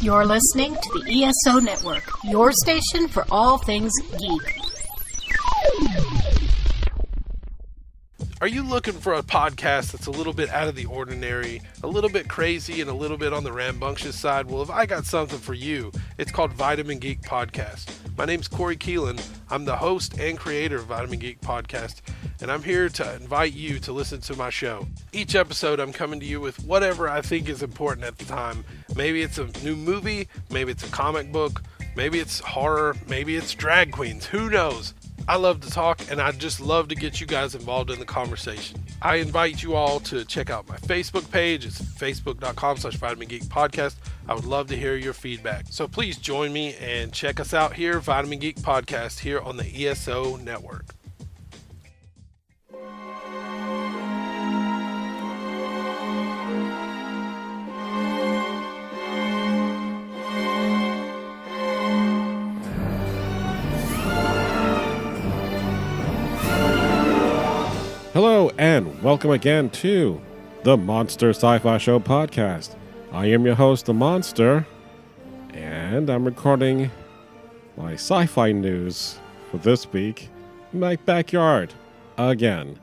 You're listening to the ESO Network, your station for all things geek. Are you looking for a podcast that's a little bit out of the ordinary, a little bit crazy, and a little bit on the rambunctious side? Well, if I got something for you, it's called Vitamin Geek Podcast. My name's Corey Keelan. I'm the host and creator of Vitamin Geek Podcast, and I'm here to invite you to listen to my show. Each episode, I'm coming to you with whatever I think is important at the time. Maybe it's a new movie, maybe it's a comic book, maybe it's horror, maybe it's drag queens, who knows? I love to talk, and I just love to get you guys involved in the conversation. I invite you all to check out my Facebook page. It's facebook.com/Vitamin Geek Podcast. I would love to hear your feedback. So please join me and check us out here, Vitamin Geek Podcast, here on the ESO Network. Hello and welcome again to the Monster Sci-Fi Show podcast. I am your host, The Monster, and I'm recording my sci-fi news for this week in my backyard again.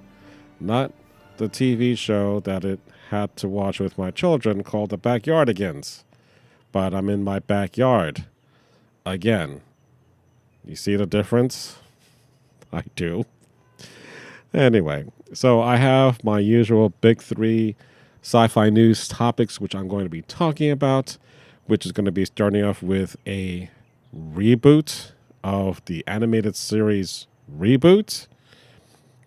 Not the TV show that it had to watch with my children called The Backyardigans, but I'm in my backyard again. You see the difference? I do. Anyway, so I have my usual big three sci-fi news topics, which I'm going to be talking about, which is going to be starting off with a reboot of the animated series Reboot.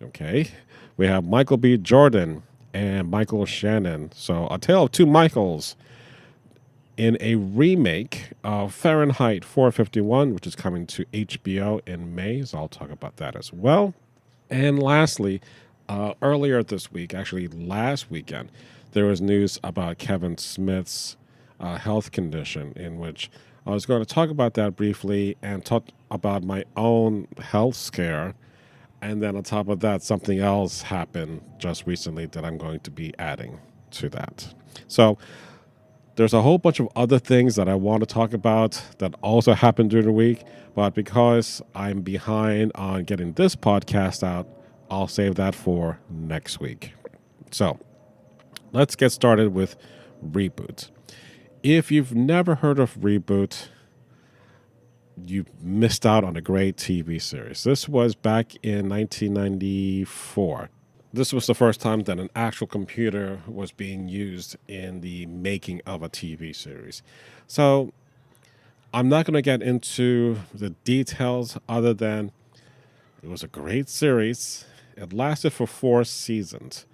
Okay, we have Michael B. Jordan and Michael Shannon. So A Tale of Two Michaels in a remake of Fahrenheit 451, which is coming to HBO in May. So I'll talk about that as well. And lastly, earlier this week, actually last weekend, there was news about Kevin Smith's health condition, in which I was going to talk about that briefly and talk about my own health scare. And then on top of that, something else happened just recently that I'm going to be adding to that. So there's a whole bunch of other things that I want to talk about that also happened during the week, but because I'm behind on getting this podcast out, I'll save that for next week. So let's get started with Reboot. If you've never heard of Reboot, you've missed out on a great TV series. This was back in 1994. This was the first time that an actual computer was being used in the making of a TV series. So I'm not going to get into the details other than it was a great series. It lasted for 4 seasons.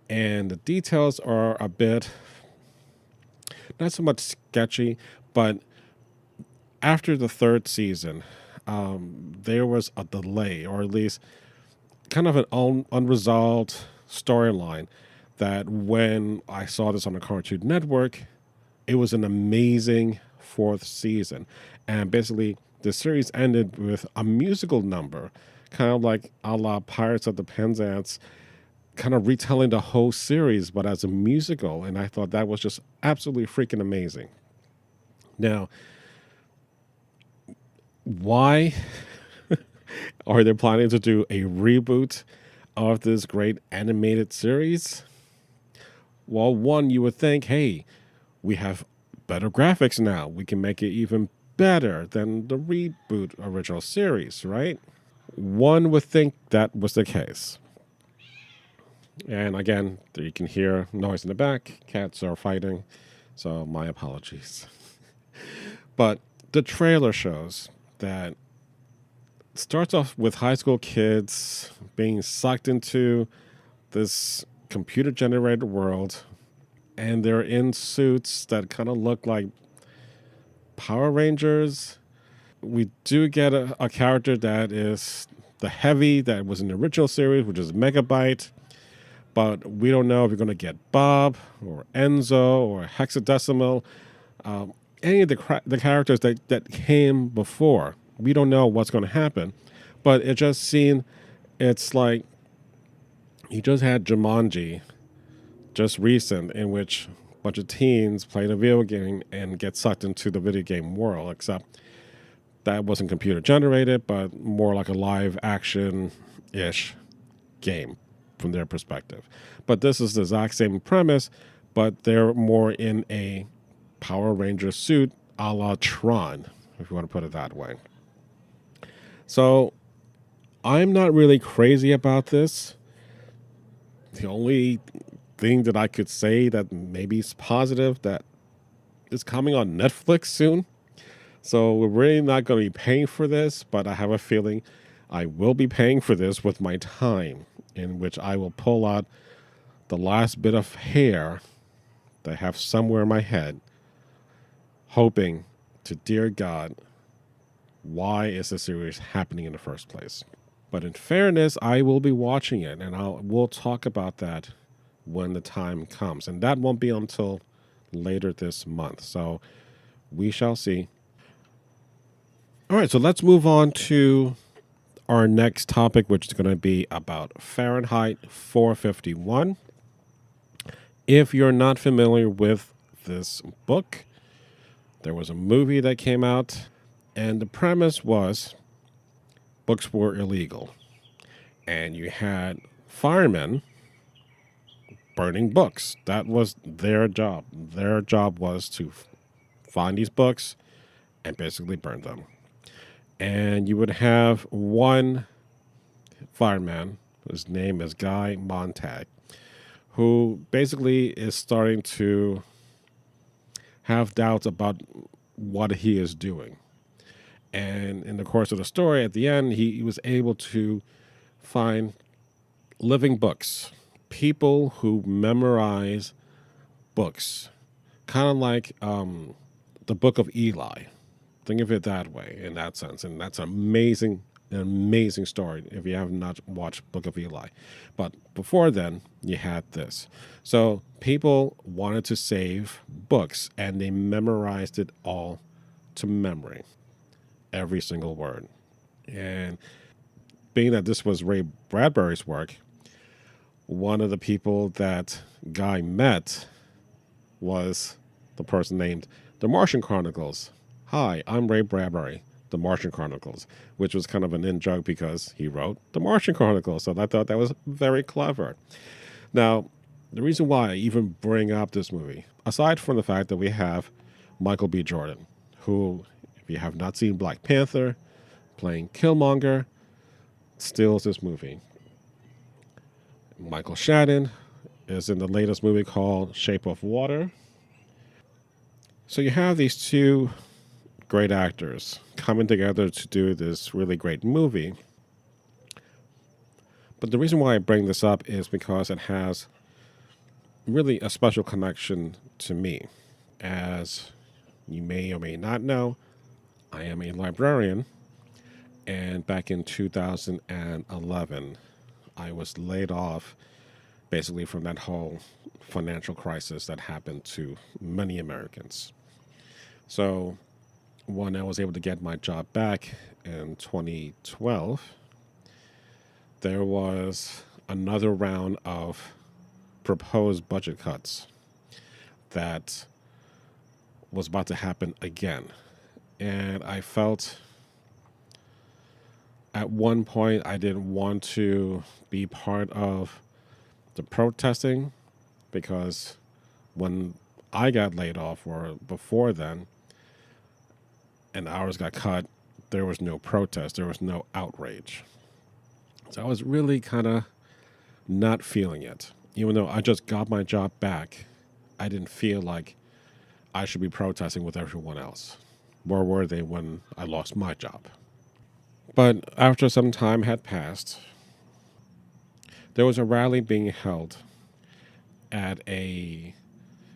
And the details are a bit, not so much sketchy, but after the 3rd season, there was a delay, or at least kind of an unresolved storyline that when I saw this on the Cartoon Network, it was an amazing 4th season. And basically, the series ended with a musical number, kind of like a la Pirates of the Penzance, kind of retelling the whole series, but as a musical. And I thought that was just absolutely freaking amazing. Now, why are they planning to do a reboot of this great animated series? Well, one, you would think, hey, we have better graphics now. We can make it even better than the reboot original series, right? One would think that was the case. And again, you can hear noise in the back. Cats are fighting, so my apologies. But the trailer shows that starts off with high school kids being sucked into this computer-generated world, and they're in suits that kind of look like Power Rangers. We do get a character that is the Heavy that was in the original series, which is Megabyte, but we don't know if we're going to get Bob or Enzo or Hexadecimal, any of the characters that came before. We don't know what's going to happen, but it just seemed, it's like you just had Jumanji just recent, in which bunch of teens playing a video game and get sucked into the video game world, except that wasn't computer generated, but more like a live action-ish game from their perspective. But this is the exact same premise, but they're more in a Power Ranger suit a la Tron, if you want to put it that way. So I'm not really crazy about this. The only thing that I could say that maybe is positive that is coming on Netflix soon. So we're really not going to be paying for this, but I have a feeling I will be paying for this with my time, in which I will pull out the last bit of hair that I have somewhere in my head, hoping to dear God, why is this series happening in the first place? But in fairness, I will be watching it, and we'll talk about that when the time comes. And that won't be until later this month. So we shall see. All right, so let's move on to our next topic, which is going to be about Fahrenheit 451. If you're not familiar with this book, there was a movie that came out, and the premise was books were illegal. And you had firemen burning books. That was their job. Their job was to find these books and basically burn them. And you would have one fireman, his name is Guy Montag, who basically is starting to have doubts about what he is doing. And in the course of the story, at the end, he was able to find living books, people who memorize books, kind of like the Book of Eli. Think of it that way, in that sense. And that's an amazing story if you have not watched Book of Eli. But before then, you had this. So people wanted to save books, and they memorized it all to memory, every single word. And being that this was Ray Bradbury's work, one of the people that Guy met was the person named The Martian Chronicles. Hi, I'm Ray Bradbury, The Martian Chronicles, which was kind of an in-joke because he wrote The Martian Chronicles. So I thought that was very clever. Now, the reason why I even bring up this movie, aside from the fact that we have Michael B. Jordan, who, if you have not seen Black Panther, playing Killmonger, steals this movie. Michael Shannon is in the latest movie called Shape of Water. So you have these two great actors coming together to do this really great movie. But the reason why I bring this up is because it has really a special connection to me. As you may or may not know, I am a librarian, and back in 2011, I was laid off basically from that whole financial crisis that happened to many Americans. So when I was able to get my job back in 2012, there was another round of proposed budget cuts that was about to happen again. And I felt at one point I didn't want to be part of the protesting, because when I got laid off, or before then, and hours got cut, there was no protest, there was no outrage. So I was really kind of not feeling it. Even though I just got my job back, I didn't feel like I should be protesting with everyone else. Where were they when I lost my job? But after some time had passed, there was a rally being held at it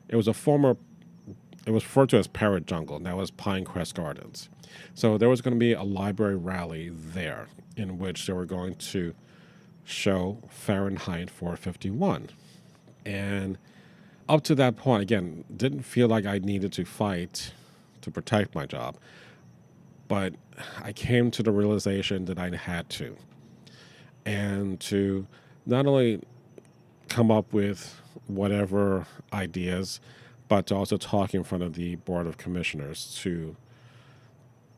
was referred to as Parrot Jungle, and that was Pinecrest Gardens. So there was going to be a library rally there in which they were going to show Fahrenheit 451. And up to that point, again, didn't feel like I needed to fight to protect my job. But I came to the realization that I had to. And to not only come up with whatever ideas but to also talk in front of the Board of Commissioners to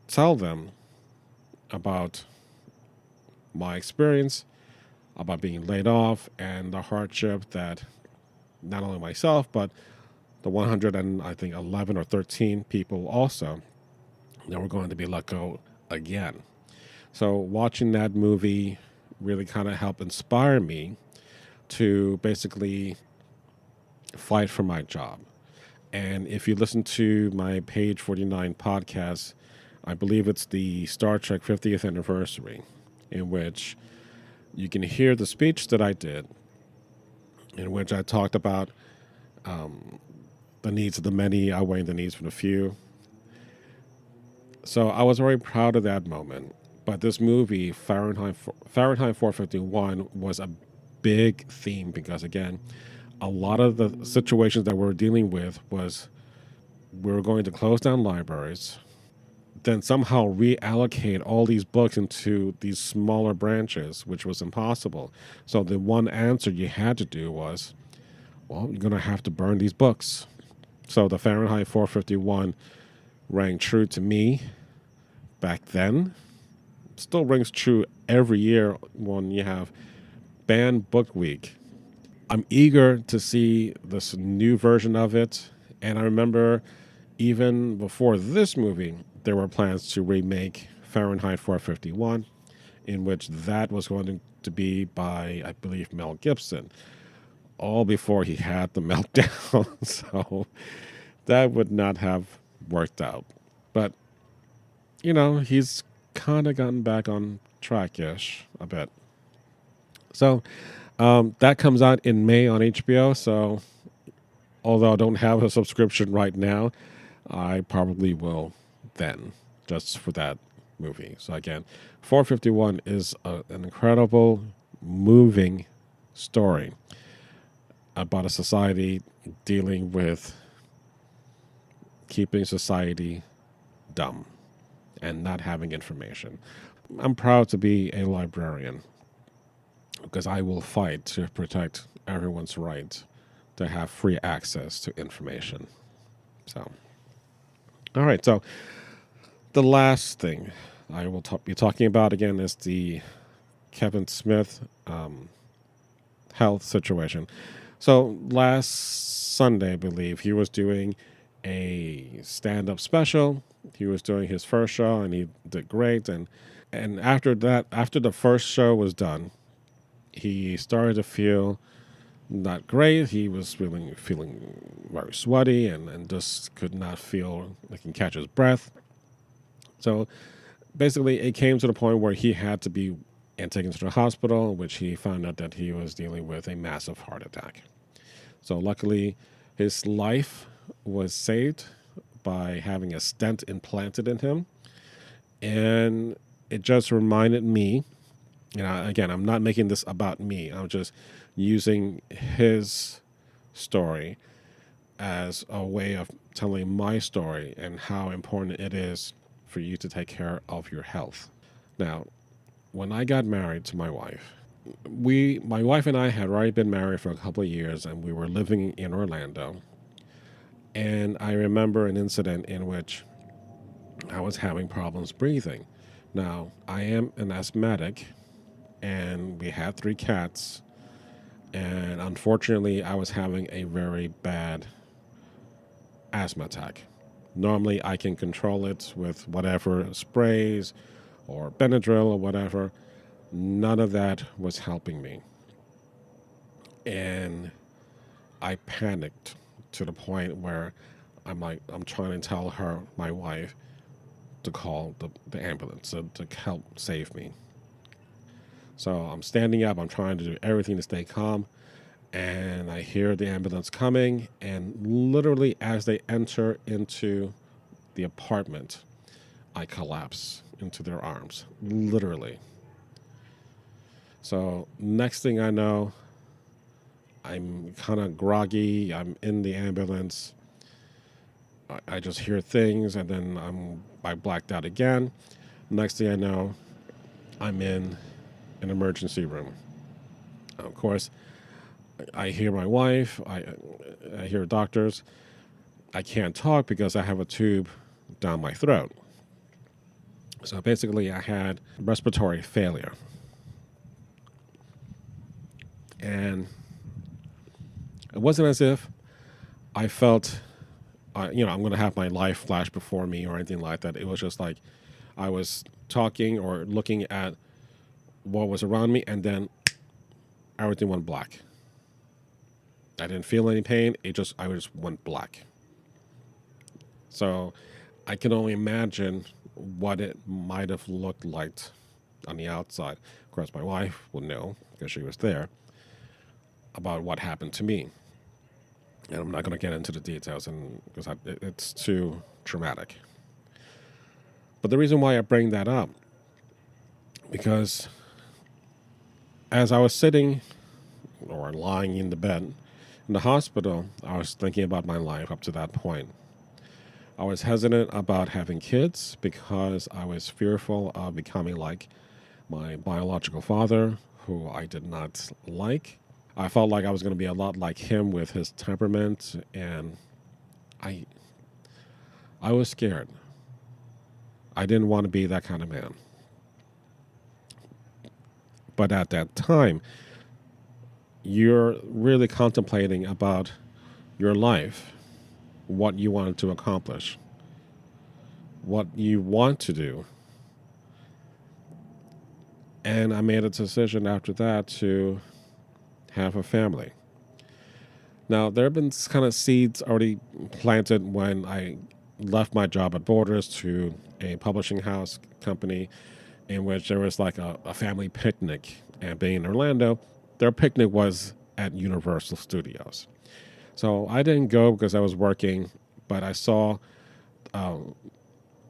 tell them about my experience, about being laid off, and the hardship that not only myself, but the 11 or 13 people also that were going to be let go again. So watching that movie really kind of helped inspire me to basically fight for my job. And if you listen to my Page 49 podcast, I believe it's the Star Trek 50th anniversary, in which you can hear the speech that I did, in which I talked about the needs of the many outweighing the needs of the few. So I was very proud of that moment. But this movie, Fahrenheit 451, was a big theme because, again, a lot of the situations that we're dealing with was we were going to close down libraries, then somehow reallocate all these books into these smaller branches, which was impossible. So the one answer you had to do was, well, you're going to have to burn these books. So the Fahrenheit 451 rang true to me back then. Still rings true every year when you have Banned Book Week. I'm eager to see this new version of it. And I remember even before this movie, there were plans to remake Fahrenheit 451, in which that was going to be by, I believe, Mel Gibson, all before he had the meltdown. So that would not have worked out. But, you know, he's kind of gotten back on track-ish a bit. So that comes out in May on HBO. So although I don't have a subscription right now, I probably will then, just for that movie. So again, 451 is an incredible, moving story about a society dealing with keeping society dumb and not having information. I'm proud to be a librarian because I will fight to protect everyone's right to have free access to information. So, all right. So the last thing I will be talking about again is the Kevin Smith health situation. So last Sunday, I believe, he was doing a stand-up special. He was doing his first show, and he did great. And after that, after the first show was done, he started to feel not great. He was feeling very sweaty and just could not feel like he can catch his breath. So basically, it came to the point where he had to be taken to the hospital, in which he found out that he was dealing with a massive heart attack. So luckily, his life was saved by having a stent implanted in him. And it just reminded me, again, I'm not making this about me. I'm just using his story as a way of telling my story and how important it is for you to take care of your health. Now, when I got married to my wife, my wife and I had already been married for a couple of years, and we were living in Orlando. And I remember an incident in which I was having problems breathing. Now, I am an asthmatic, and we had 3 cats, and unfortunately, I was having a very bad asthma attack. Normally, I can control it with whatever sprays or Benadryl or whatever. None of that was helping me. And I panicked to the point where I'm trying to tell her, my wife, to call the ambulance to help save me. So I'm standing up, I'm trying to do everything to stay calm, and I hear the ambulance coming, and literally as they enter into the apartment, I collapse into their arms, literally. So next thing I know, I'm kind of groggy, I'm in the ambulance, I just hear things, and then I blacked out again. Next thing I know, I'm in an emergency room. Of course, I hear my wife, I hear doctors, I can't talk because I have a tube down my throat. So basically, I had respiratory failure. And it wasn't as if I felt, I'm going to have my life flash before me or anything like that. It was just like I was talking or looking at what was around me, and then everything went black. I didn't feel any pain. I just went black. So I can only imagine what it might have looked like on the outside. Of course, my wife would know because she was there about what happened to me. And I'm not going to get into the details because it's too traumatic. But the reason why I bring that up, because as I was sitting or lying in the bed in the hospital, I was thinking about my life up to that point. I was hesitant about having kids because I was fearful of becoming like my biological father, who I did not like. I felt like I was going to be a lot like him with his temperament, and I was scared. I didn't want to be that kind of man. But at that time, you're really contemplating about your life, what you wanted to accomplish, what you want to do. And I made a decision after that to have a family. Now, there have been kind of seeds already planted when I left my job at Borders to a publishing house company in which there was like a family picnic. And being in Orlando, their picnic was at Universal Studios. So I didn't go because I was working, but I saw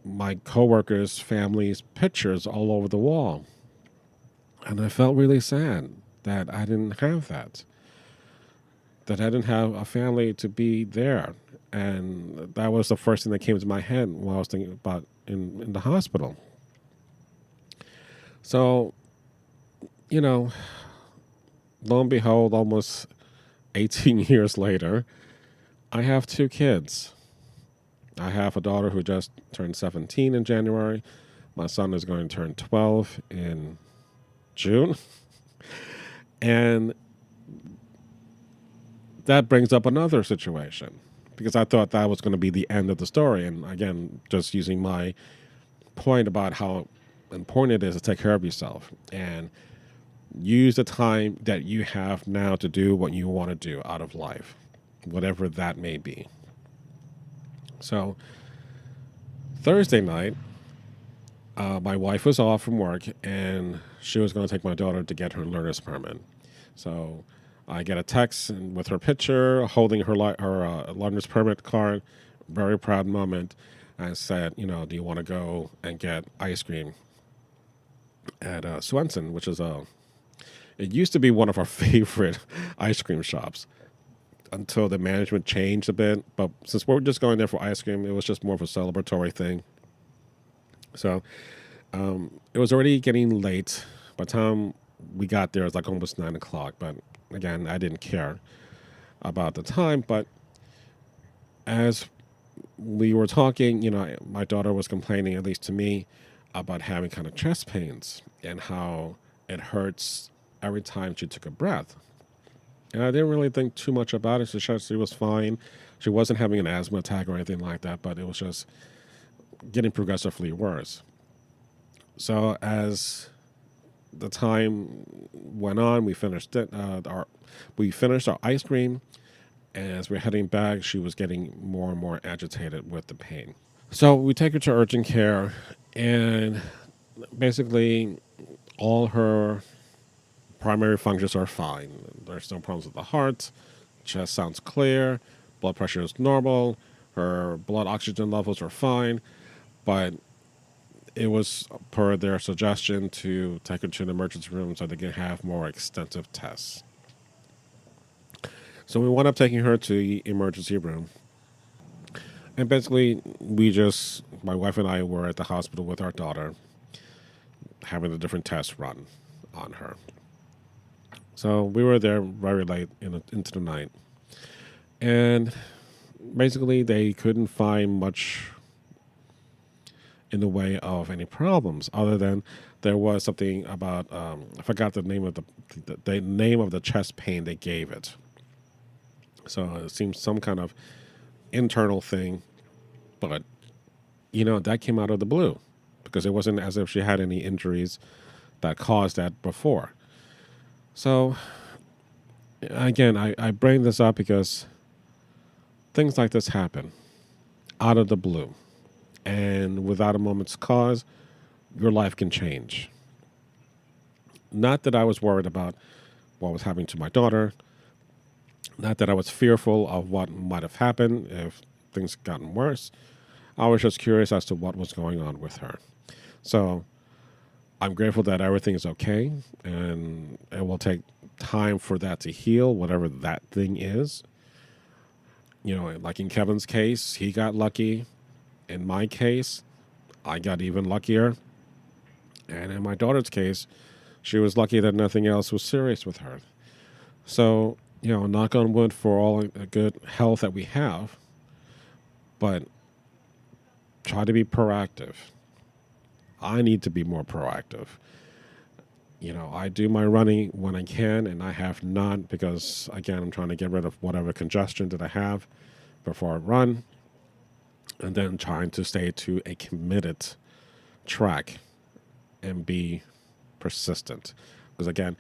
my coworkers' families' pictures all over the wall. And I felt really sad that I didn't have that I didn't have a family to be there. And that was the first thing that came to my head while I was thinking about in the hospital. So, lo and behold, almost 18 years later, I have 2 kids. I have a daughter who just turned 17 in January. My son is going to turn 12 in June. And that brings up another situation, because I thought that was going to be the end of the story. And again, just using my point about how important it is to take care of yourself and use the time that you have now to do what you want to do out of life, whatever that may be. So Thursday night, my wife was off from work, and she was going to take my daughter to get her learner's permit. So I get a text with her picture holding her learner's permit card. Very proud moment. I said, do you want to go and get ice cream at Swenson, which is it used to be one of our favorite ice cream shops until the management changed a bit. But since we're just going there for ice cream, it was just more of a celebratory thing. So it was already getting late. By the time we got there, it was like almost 9 o'clock. But again, I didn't care about the time. But as we were talking, my daughter was complaining, at least to me, about having kind of chest pains and how it hurts every time she took a breath. And I didn't really think too much about it. She was fine. She wasn't having an asthma attack or anything like that, but it was just getting progressively worse. So as the time went on, we finished our ice cream, and as we're heading back, she was getting more and more agitated with the pain. So we take her to urgent care, and basically all her primary functions are fine. There's no problems with the heart, chest sounds clear, blood pressure is normal, her blood oxygen levels are fine, but it was per their suggestion to take her to the emergency room so they can have more extensive tests. So we wound up taking her to the emergency room. And basically, my wife and I were at the hospital with our daughter, having the different tests run on her. So we were there very late into the night. And basically they couldn't find much in the way of any problems, other than there was something about I forgot the name of the name of the chest pain they gave it. So it seems some kind of internal thing, but that came out of the blue because it wasn't as if she had any injuries that caused that before. So again, I bring this up because things like this happen out of the blue, and without a moment's cause, your life can change. Not that I was worried about what was happening to my daughter, not that I was fearful of what might have happened if things gotten worse. I was just curious as to what was going on with her. So I'm grateful that everything is okay, and it will take time for that to heal, whatever that thing is. Like in Kevin's case, he got lucky. In my case, I got even luckier. And in my daughter's case, she was lucky that nothing else was serious with her. So, knock on wood for all the good health that we have, but try to be proactive. I need to be more proactive. I do my running when I can, and I have not because, again, I'm trying to get rid of whatever congestion that I have before I run, and then trying to stay to a committed track and be persistent. Because, again,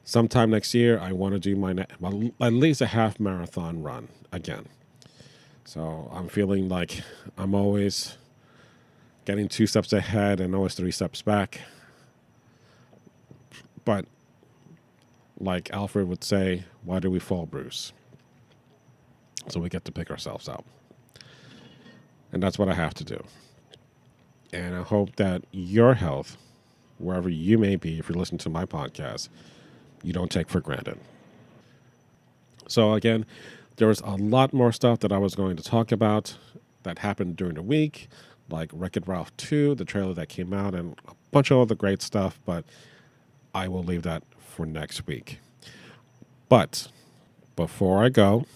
sometime next year, I want to do at least a half marathon run again. So I'm feeling like I'm always getting 2 steps ahead and always 3 steps back. But like Alfred would say, why do we fall, Bruce? So we get to pick ourselves up. And that's what I have to do. And I hope that your health, wherever you may be, if you're listening to my podcast, you don't take for granted. So again, there was a lot more stuff that I was going to talk about that happened during the week, like Wreck-It Ralph 2, the trailer that came out, and a bunch of other great stuff, but I will leave that for next week. But before I go,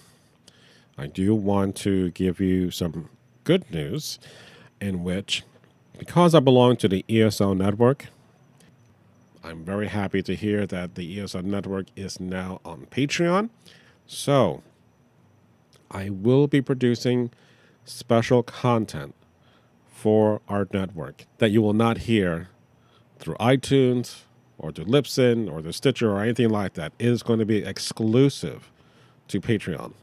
I do want to give you some good news in which, because I belong to the ESO network, I'm very happy to hear that the ESO network is now on Patreon. So I will be producing special content for our network that you will not hear through iTunes or through Libsyn or the Stitcher or anything like that. It is going to be exclusive to Patreon.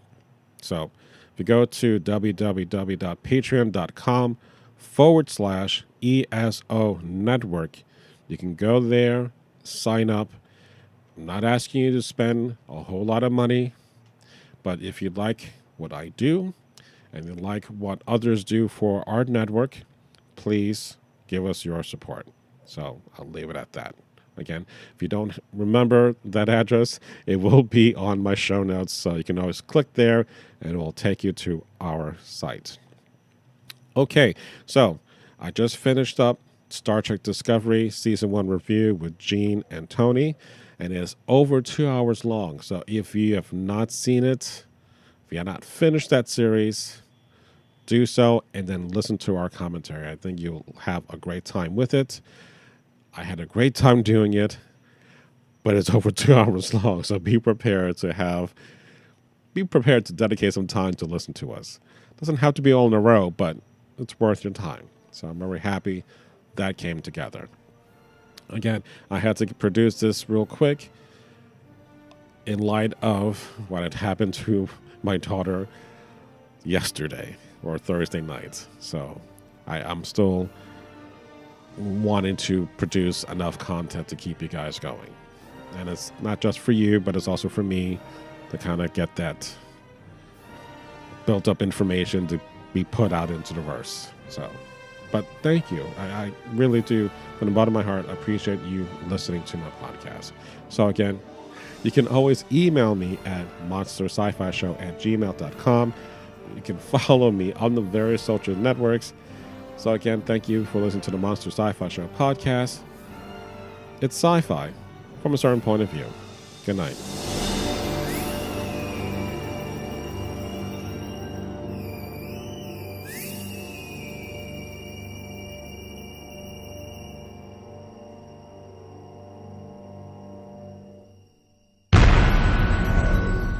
So if you go to www.patreon.com/ESO network, you can go there, sign up. I'm not asking you to spend a whole lot of money, but if you like what I do and you like what others do for our network, please give us your support. So I'll leave it at that. Again, if you don't remember that address, it will be on my show notes, so you can always click there and it will take you to our site. Okay, so I just finished up Star Trek Discovery Season 1 review with Gene and Tony, and it is over 2 hours long. So if you have not seen it, if you have not finished that series, do so and then listen to our commentary. I think you'll have a great time with it. I had a great time doing it, but it's over 2 hours long, so be prepared to dedicate some time to listen to us. It doesn't have to be all in a row, but it's worth your time. So I'm very happy that came together. Again, I had to produce this real quick in light of what had happened to my daughter yesterday or Thursday night. So I'm still wanting to produce enough content to keep you guys going. And it's not just for you, but it's also for me to kind of get that built up information to be put out into the verse. So, but thank you. I really do, from the bottom of my heart, appreciate you listening to my podcast. So again, you can always email me at monsterscifishow@gmail.com. You can follow me on the various social networks. So again, thank you for listening to the Monster Sci-Fi Show podcast. It's sci-fi from a certain point of view. Good night.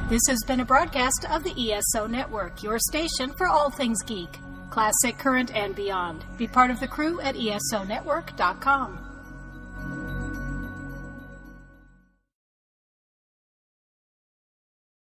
This has been a broadcast of the ESO Network, your station for all things geek, classic, current, and beyond. Be part of the crew at ESONetwork.com.